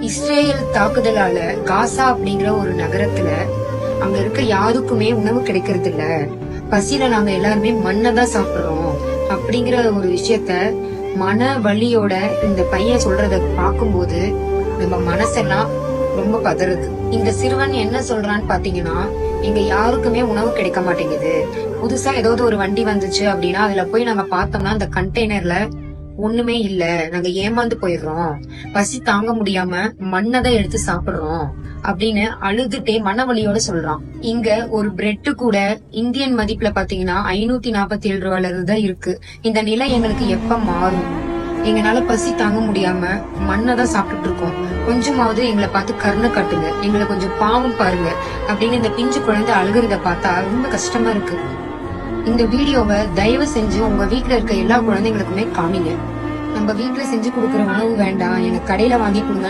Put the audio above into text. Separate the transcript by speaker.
Speaker 1: Israel தாக்குதலால காசா அப்படிங்கிற ஒரு நகரத்துல அங்க இருக்க யாருக்குமே உணவு கிடைக்கிறது இல்ல. பசியில நாங்க எல்லாருமே மண்ணை தான் சாப்பிடுறோம் அப்படிங்கிற ஒரு விஷயத்த மன வலியோட இந்த பையன் சொல்றத பாக்கும்போது நம்ம மனசெல்லாம் ரொம்ப பதறுது. இந்த சிறுவன் என்ன சொல்றான்னு பாத்தீங்கன்னா, எங்க யாருக்குமே உணவு கிடைக்க மாட்டேங்குது. புதுசா ஏதாவது ஒரு வண்டி வந்துச்சு அப்படின்னா அதுல போய் நாங்க பார்த்தோம்னா அந்த கண்டெய்னர்ல ஒண்ணுமே இல்ல, நாங்க ஏமாந்து போயிடுறோம், பசி தாங்க முடியாம மண்ணதான் எடுத்து சாப்பிடுறோம் அப்படின்னு அழுதுட்டே மனவலியோட சொல்றான். இங்க ஒரு பிரெட் கூட இந்தியன் மதிப்புல பாத்தீங்கன்னா 547 ரூபாயில தான் இருக்கு. இந்த நிலை எங்களுக்கு எப்ப மாறும்? எங்களால பசி தாங்க முடியாம மண்ணதான் சாப்பிட்டுட்டு இருக்கோம். கொஞ்சமாவது எங்களை பார்த்து கருணை காட்டுங்க, எங்களை கொஞ்சம் பாவம் பாருங்க அப்படின்னு இந்த பிஞ்சு குழந்தை அழுகுறத பார்த்தா ரொம்ப கஷ்டமா இருக்கு. இந்த வீடியோவை தயவு செஞ்சு உங்க வீட்டுல இருக்க எல்லா குழந்தைங்களுக்குமே காமிங்க. நம்ம வீட்டுல செஞ்சு கொடுக்குற உணவு வேண்டாம், எனக்கு கடையில வாங்கி கொடுங்க